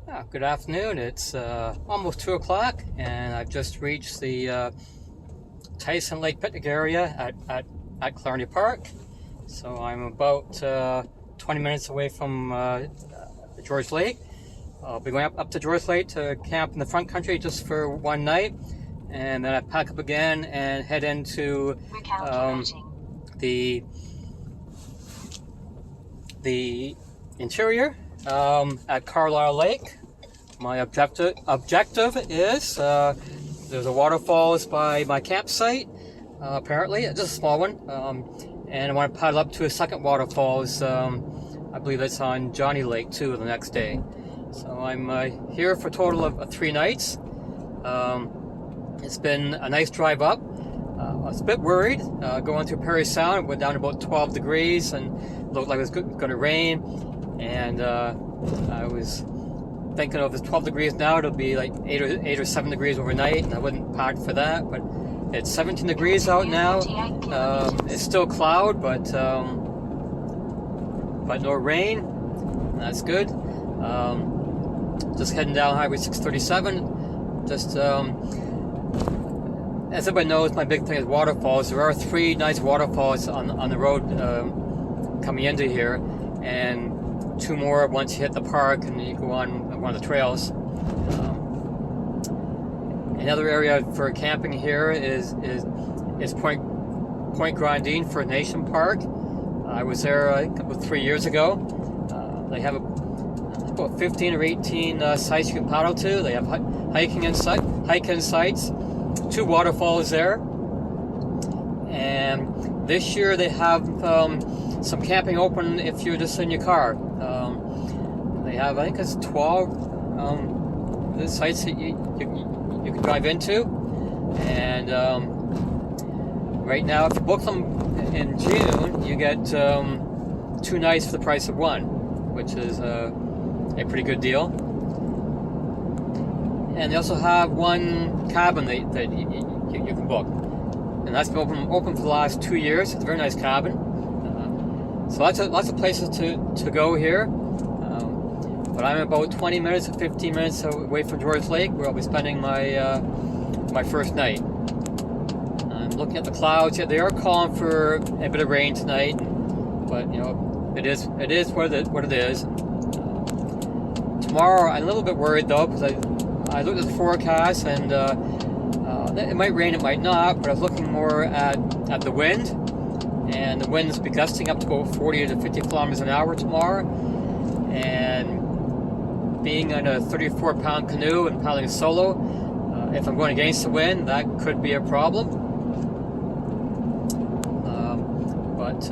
Good afternoon. It's almost 2 o'clock, and I've just reached the Tyson Lake picnic area at Killarney Park. So I'm about 20 minutes away from George Lake. I'll be going up to George Lake to camp in the front country just for one night, and then I pack up again and head into the interior at Carlyle Lake. My objective is there's a waterfalls by my campsite, apparently, just a small one, and I want to paddle up to a second waterfalls. I believe it's on Johnny Lake too the next day. So I'm here for a total of 3 nights. It's been a nice drive up. I was a bit worried going through Perry Sound. It went down to about 12 degrees and looked like it was going to rain. And I was thinking of it's 12 degrees now, it'll be like 8 or 7 degrees overnight, and I wouldn't pack for that. But it's 17 degrees out now. It's still cloud, but no rain. That's good. Just heading down Highway 637. Just as everybody knows, my big thing is waterfalls. There are 3 nice waterfalls on the road coming into here, and 2 more once you hit the park and you go on one of the trails. Another area for camping here is Point Grandine First Nation Park. I was there I think about 3 years ago. They have about 15 or 18 sites you can paddle to. They have hiking sites, 2 waterfalls there, and this year they have some camping open if you're just in your car. They have, I think it's 12 the sites that you can drive into, and right now if you book them in June, you get 2 nights for the price of 1, which is a pretty good deal. And they also have 1 cabin that you can book, and that's been open for the last 2 years. It's a very nice cabin. So lots of places to go here. But I'm about 20 minutes to 15 minutes away from George Lake, where I'll be spending my first night. I'm looking at the clouds. Yeah, they are calling for a bit of rain tonight, but you know it is what it is. Tomorrow I'm a little bit worried though, because I looked at the forecast, and it might rain, it might not, but I was looking more at the wind, and the wind's be gusting up to about 40 to 50 kilometers an hour tomorrow. And being on a 34-pound canoe and paddling solo, if I'm going against the wind, that could be a problem. But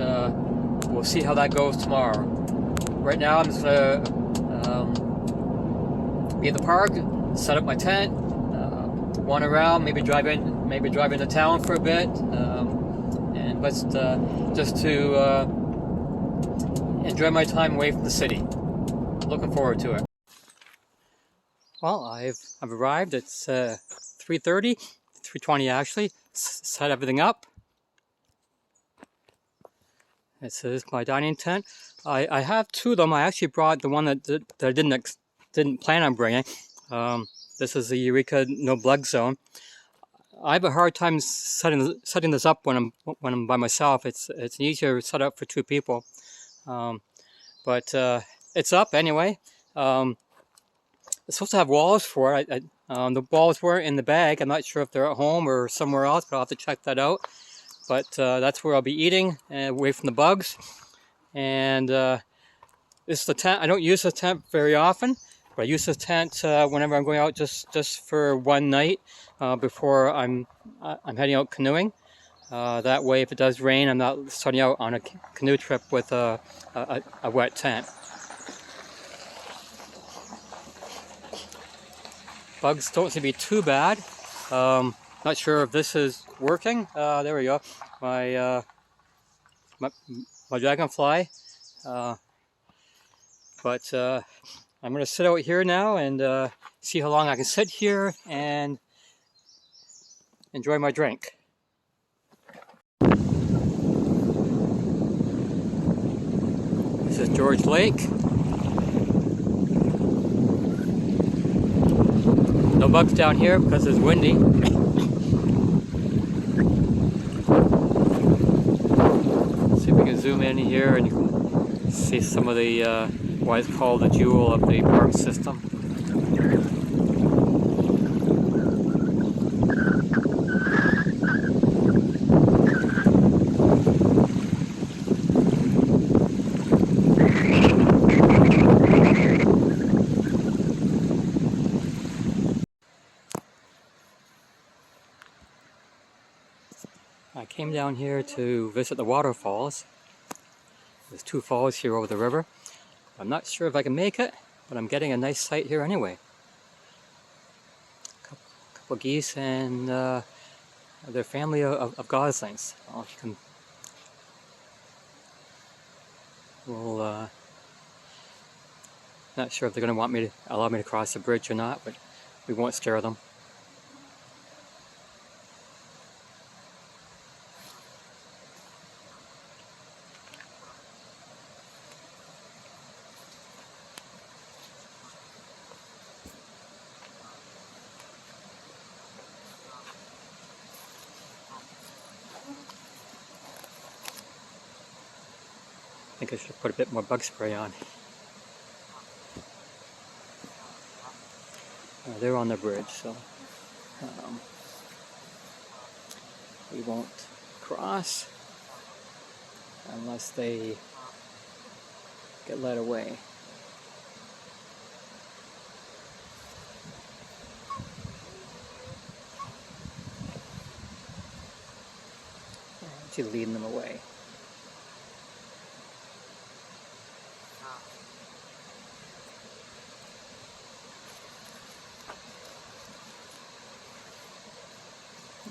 we'll see how that goes tomorrow. Right now I'm just going to be at the park, set up my tent, wander around, maybe drive into town for a bit, and just to enjoy my time away from the city. Looking forward to it. Well, I've arrived. It's 3:30, 3:20 actually. Set everything up. This is my dining tent. I have 2 of them. I actually brought the one that I didn't plan on bringing. This is the Eureka No Blood Zone. I have a hard time setting this up when I'm by myself. It's an easier setup for 2 people. But it's up anyway. It's supposed to have walls for it. The walls weren't in the bag. I'm not sure if they're at home or somewhere else, but I'll have to check that out. But that's where I'll be eating, away from the bugs. And this is the tent. I don't use the tent very often, but I use the tent whenever I'm going out just for one night before I'm heading out canoeing. That way, if it does rain, I'm not starting out on a canoe trip with a wet tent. Bugs don't seem to be too bad. Not sure if this is working. There we go. My dragonfly. But I'm going to sit out here now and see how long I can sit here and enjoy my drink. This is George Lake. No bugs down here because it's windy. See if we can zoom in here and you can see some of the what is called the jewel of the park system. I came down here to visit the waterfalls. There's 2 falls here over the river. I'm not sure if I can make it, but I'm getting a nice sight here anyway. A couple geese and their family of goslings. Well, you can, well, not sure if they're going to want me to allow me to cross the bridge or not, but we won't scare them. I think I should put a bit more bug spray on. They're on the bridge, so we won't cross unless they get led away. She's leading them away.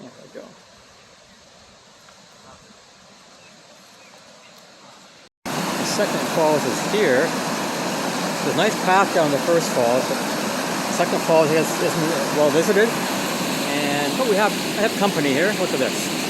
There we go. The second falls is here. There's a nice path down the first falls, but the second falls isn't well visited. And but I have company here. Look at this.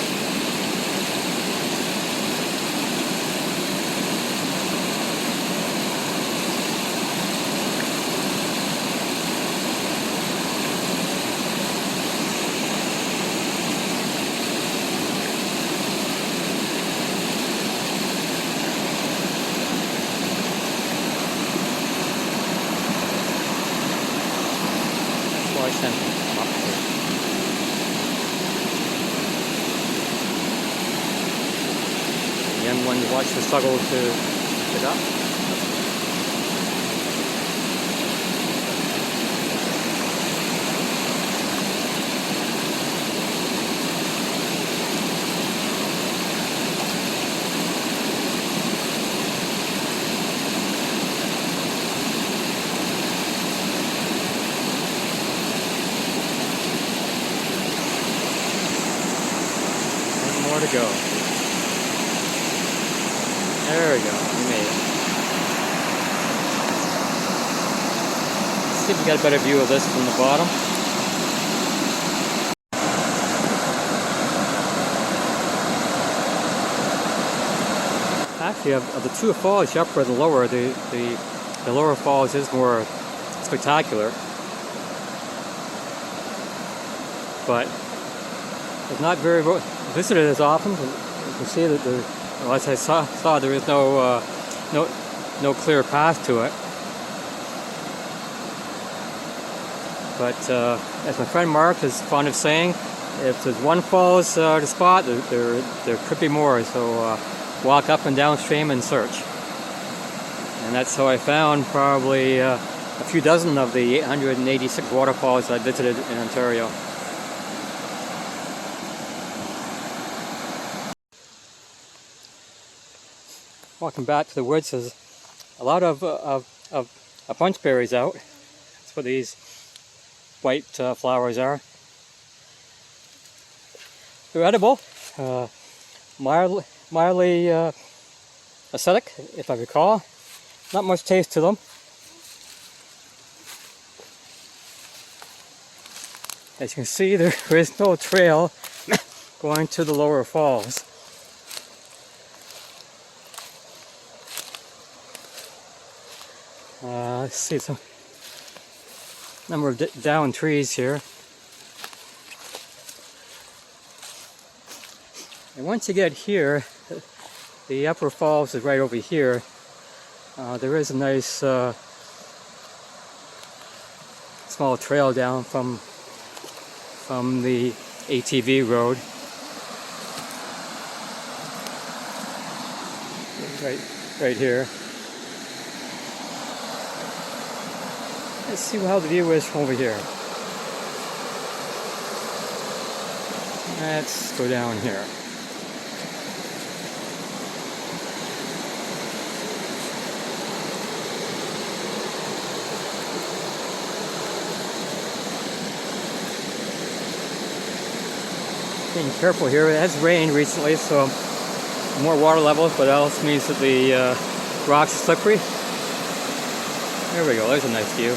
The young ones watch the struggle to get up. More to go. There we go. We made it. Let's see if we got a better view of this from the bottom. Actually, of the 2 falls, the upper and the lower, the lower falls is more spectacular, but it's not very visited as often. You can see that as I saw there is no clear path to it. But as my friend Mark is fond of saying, if there's one falls to spot, there could be more. So walk up and downstream and search. And that's how I found probably a few dozen of the 886 waterfalls I visited in Ontario. Walking back to the woods, there's a lot of bunchberries out. That's what these white flowers are. They're edible, mildly acidic, if I recall. Not much taste to them. As you can see, there is no trail going to the lower falls. Let's see, so number of downed trees here. And once you get here, the upper falls is right over here. There is a nice small trail down from the ATV road. Right here. Let's see how the view is from over here. Let's go down here. Being careful here. It has rained recently, so more water levels, but that also means that the rocks are slippery. There we go. There's a nice view.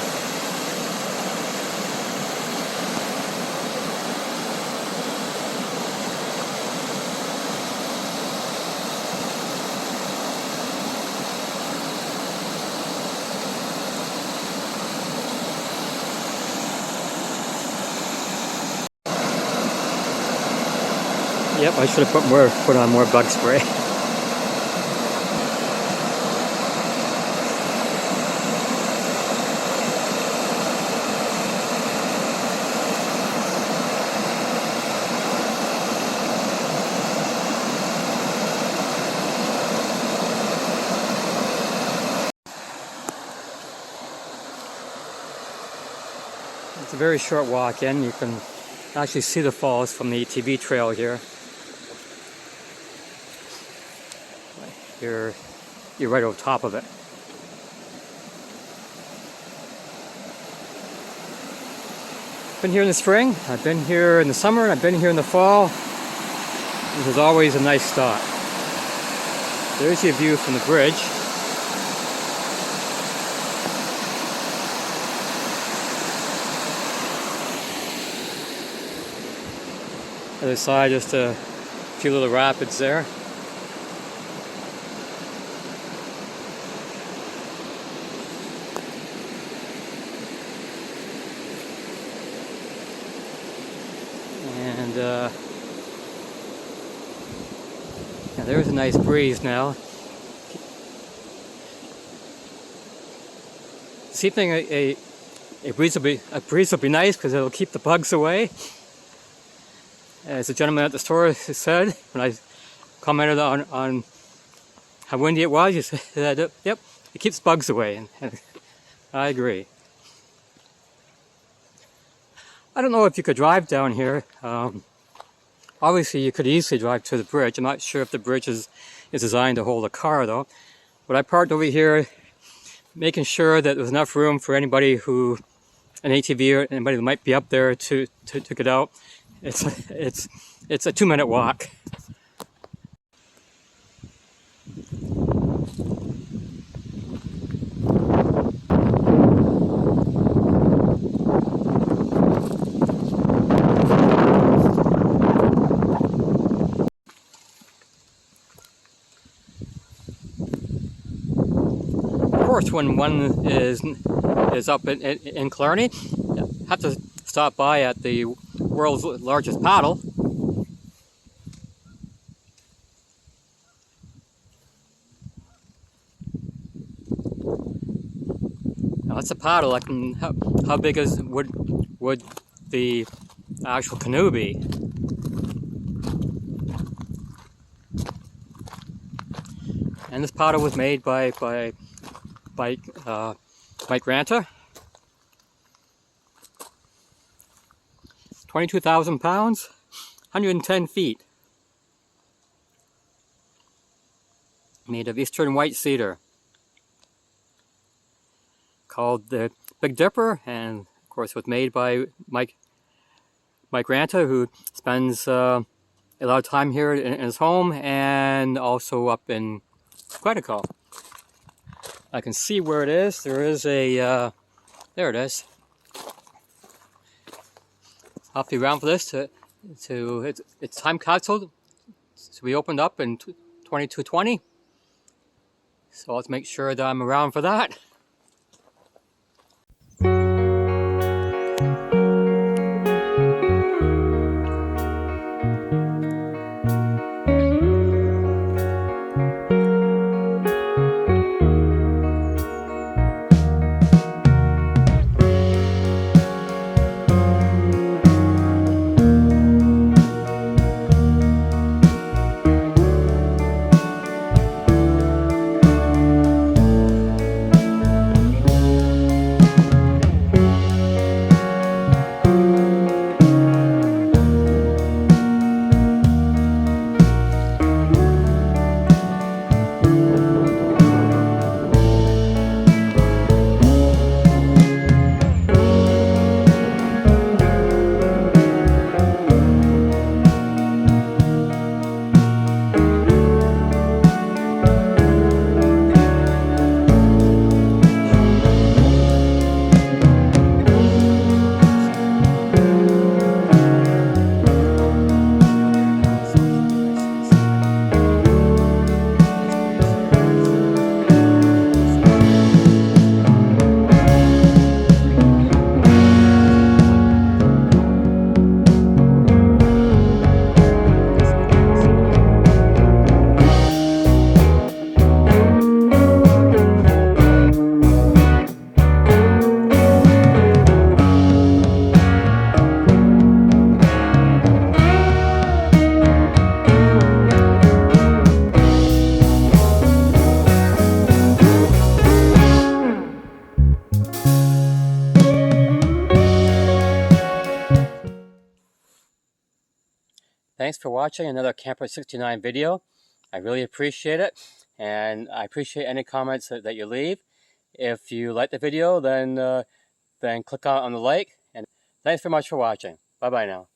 Yep, I should have put on more bug spray. It's a very short walk in. You can actually see the falls from the ATV trail here. You're right over top of it. Been here in the spring, I've been here in the summer, and I've been here in the fall. This is always a nice stop. There's your view from the bridge. Other side, just a few little rapids there. And yeah, there's a nice breeze now. This evening a breeze will be nice because it'll keep the bugs away. As the gentleman at the store said when I commented on how windy it was, he said, "Yep, it keeps bugs away," and I agree. I don't know if you could drive down here. Obviously, you could easily drive to the bridge. I'm not sure if the bridge is designed to hold a car, though. But I parked over here, making sure that there's enough room for anybody an ATV or anybody that might be up there to get out. It's a 2-minute walk. Of course, when one is up in Killarney, you have to stop by at the world's largest paddle. Now that's a paddle. How big would the actual canoe be? And this paddle was made by Mike Ranta. 22,000 pounds, 110 feet. Made of eastern white cedar. Called the Big Dipper, and of course was made by Mike Ranta, who spends a lot of time here in his home and also up in Quetico. I can see where it is. There is there it is. I'll be around for this it's time capsule to be opened up in 2220. So let's make sure that I'm around for that. thanks for watching another Camper 69 video. I really appreciate it, and I appreciate any comments that you leave. If you like the video, then click on the like, and thanks very much for watching. Bye bye now.